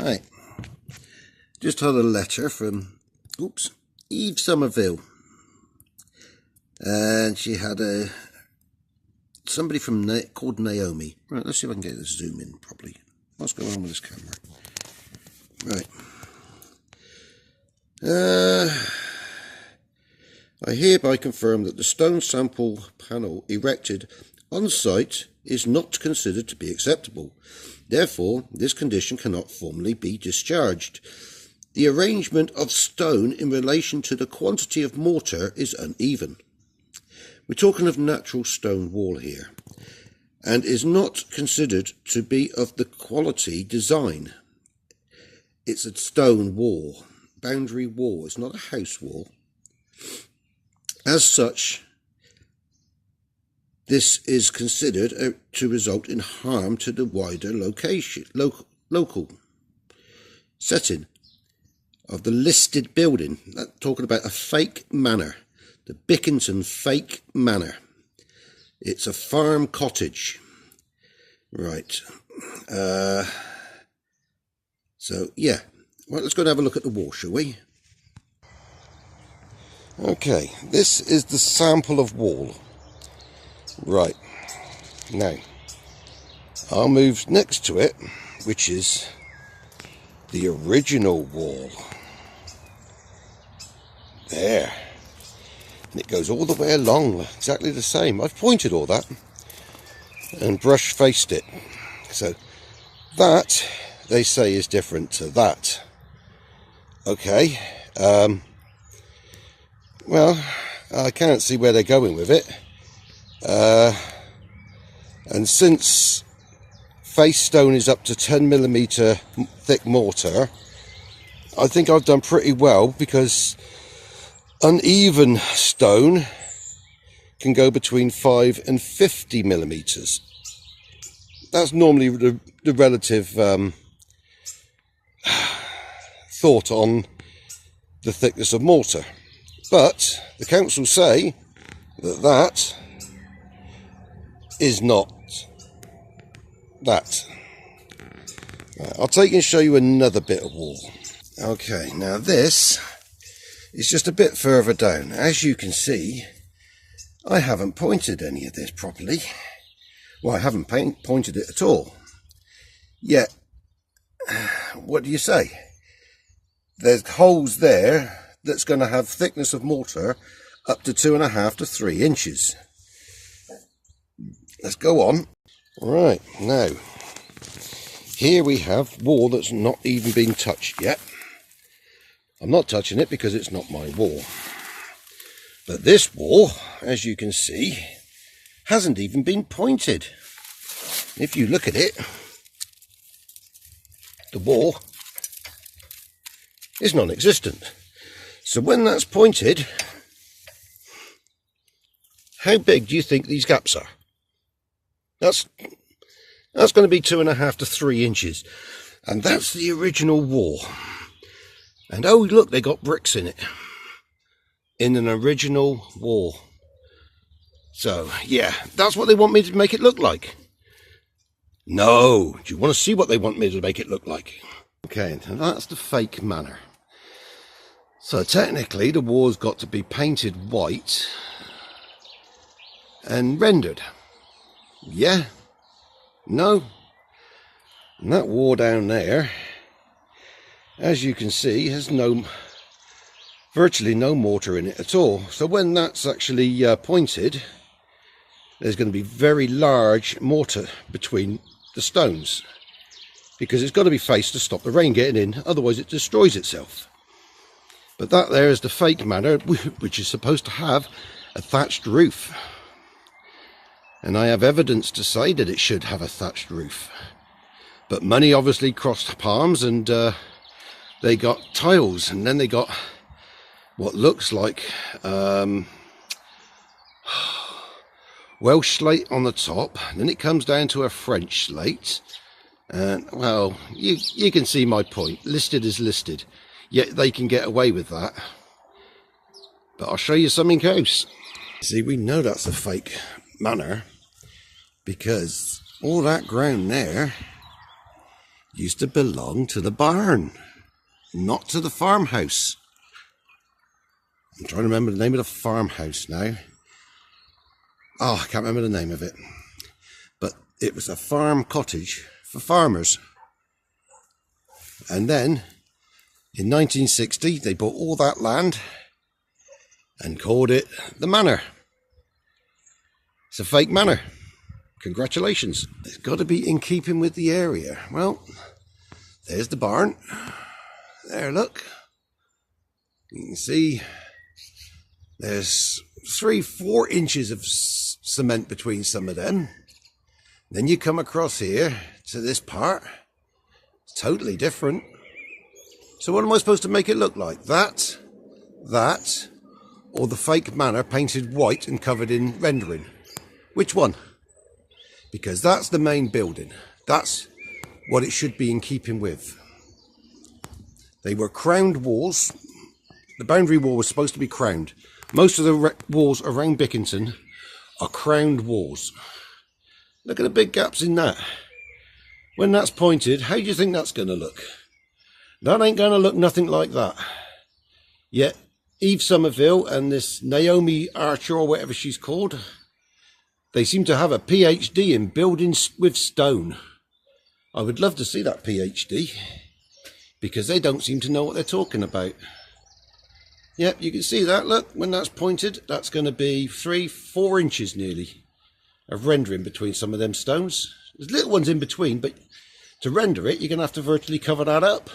Right, just had a letter from, Eve Somerville, and she had somebody called Naomi. Right, let's see if I can get this zoom in properly. What's going on with this camera? Right. I hereby confirm that the stone sample panel erected on site is not considered to be acceptable. Therefore, this condition cannot formally be discharged. The arrangement of stone in relation to the quantity of mortar is uneven. We're talking of natural stone wall here, and is not considered to be of the quality design. It's a stone wall, boundary wall, it's not a house wall. As such, this is considered to result in harm to the wider local setting of the listed building. That's talking about a fake manor, the Bickington fake manor. It's a farm cottage. Right. So, yeah. Well, let's go and have a look at the wall, shall we? Okay, this is the sample of wall. Right. Now, I'll move next to it, which is the original wall. There. And it goes all the way along, exactly the same. I've pointed all that and brush faced it. So that, they say, is different to that. Okay. Well, I can't see where they're going with it. And since face stone is up to 10mm thick mortar, I think I've done pretty well, because uneven stone can go between 5 and 50mm. That's normally the relative thought on the thickness of mortar. But the council say that that is not that. I'll take and show you another bit of wall. Okay, now this is just a bit further down. As you can see, I haven't pointed any of this properly. Well, I haven't pointed it at all. Yet, what do you say? There's holes there that's going to have thickness of mortar up to 2.5 to 3 inches. Let's go on. Right, now, here we have wall that's not even been touched yet. I'm not touching it because it's not my wall. But this wall, as you can see, hasn't even been pointed. If you look at it, the wall is non-existent. So when that's pointed, how big do you think these gaps are? That's going to be 2.5 to 3 inches. And that's the original wall. And oh, look, they got bricks in it. In an original wall. So, yeah, that's what they want me to make it look like. No, do you want to see what they want me to make it look like? Okay, and that's the fake manor. So technically the wall's got to be painted white and rendered. Yeah? No? And that wall down there, as you can see, has virtually no mortar in it at all. So when that's actually pointed, there's going to be very large mortar between the stones, because it's got to be faced to stop the rain getting in, otherwise it destroys itself. But that there is the fake manor, which is supposed to have a thatched roof. And I have evidence to say that it should have a thatched roof. But money obviously crossed palms, and they got tiles, and then they got what looks like Welsh slate on the top, and then it comes down to a French slate. And well, you can see my point. Listed is listed. Yet they can get away with that. But I'll show you something else. See, we know that's a fake manor, because all that ground there used to belong to the barn, not to the farmhouse. I'm trying to remember the name of the farmhouse now. Oh, I can't remember the name of it. But it was a farm cottage for farmers. And then, in 1960, they bought all that land and called it the manor. It's a fake manor. Congratulations. It's got to be in keeping with the area. Well, there's the barn. There, look. You can see there's 3-4 inches of cement between some of them. Then you come across here to this part. It's totally different. So what am I supposed to make it look like? That, or the fake manor painted white and covered in rendering? Which one? Because that's the main building. That's what it should be in keeping with. They were crowned walls. The boundary wall was supposed to be crowned. Most of the walls around Bickington are crowned walls. Look at the big gaps in that. When that's pointed, how do you think that's going to look? That ain't going to look nothing like that. Yet, Eve Somerville and this Naomi Archer, or whatever she's called, they seem to have a PhD in building with stone. I would love to see that PhD, because they don't seem to know what they're talking about. Yep, you can see that. Look, when that's pointed, that's going to be 3-4 inches nearly of rendering between some of them stones. There's little ones in between, but to render it, you're going to have to virtually cover that up.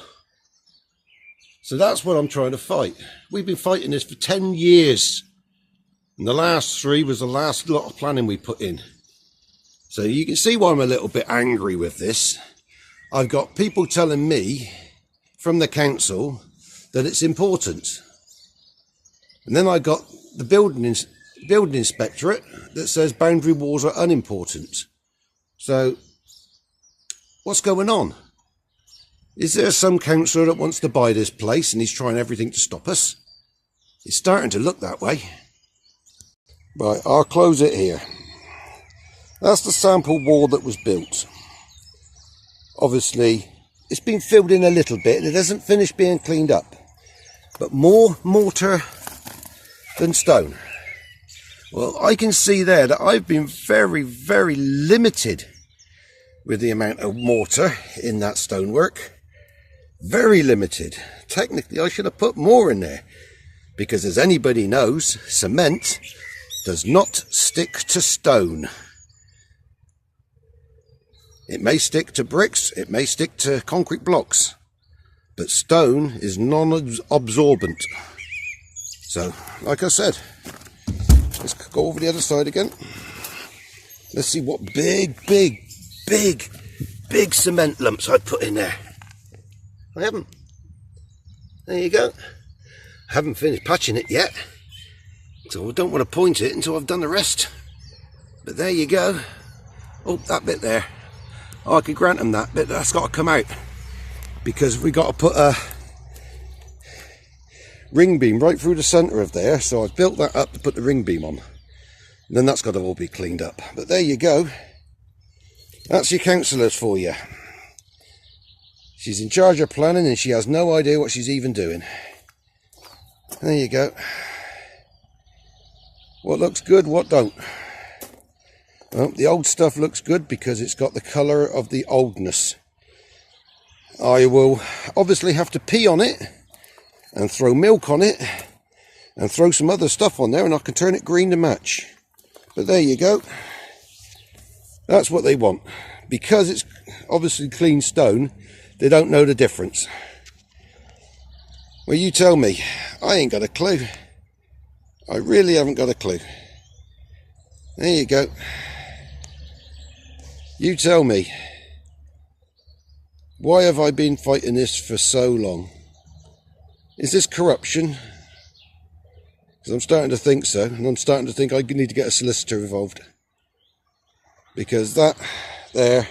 So that's what I'm trying to fight. We've been fighting this for 10 years. And the last 3 was the last lot of planning we put in. So you can see why I'm a little bit angry with this. I've got people telling me from the council that it's important. And then I got the building inspectorate that says boundary walls are unimportant. So what's going on? Is there some councillor that wants to buy this place and he's trying everything to stop us? It's starting to look that way. Right, I'll close it here. That's the sample wall that was built. Obviously, it's been filled in a little bit and it hasn't finished being cleaned up. But more mortar than stone. Well, I can see there that I've been very, very limited with the amount of mortar in that stonework. Very limited. Technically, I should have put more in there. Because as anybody knows, cement does not stick to stone. It may stick to bricks, it may stick to concrete blocks. But stone is non-absorbent. So, like I said, let's go over the other side again. Let's see what big cement lumps I put in there. I haven't. There you go. I haven't finished patching it yet, so I don't want to point it until I've done the rest. But there you go. Oh, that bit there. Oh, I could grant them that bit. That's got to come out because we got to put a ring beam right through the centre of there. So I've built that up to put the ring beam on. And then that's got to all be cleaned up. But there you go. That's your councillors for you. She's in charge of planning and she has no idea what she's even doing. There you go. What looks good, what don't? Well, the old stuff looks good because it's got the colour of the oldness. I will obviously have to pee on it and throw milk on it and throw some other stuff on there and I can turn it green to match. But there you go. That's what they want. Because it's obviously clean stone, they don't know the difference. Well, you tell me. I ain't got a clue. I really haven't got a clue. There you go. You tell me. Why have I been fighting this for so long? Is this corruption? Because I'm starting to think so. And I'm starting to think I need to get a solicitor involved. Because that there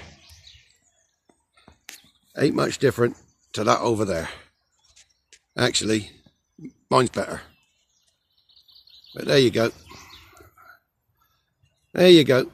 ain't much different to that over there. Actually, mine's better. But there you go. There you go.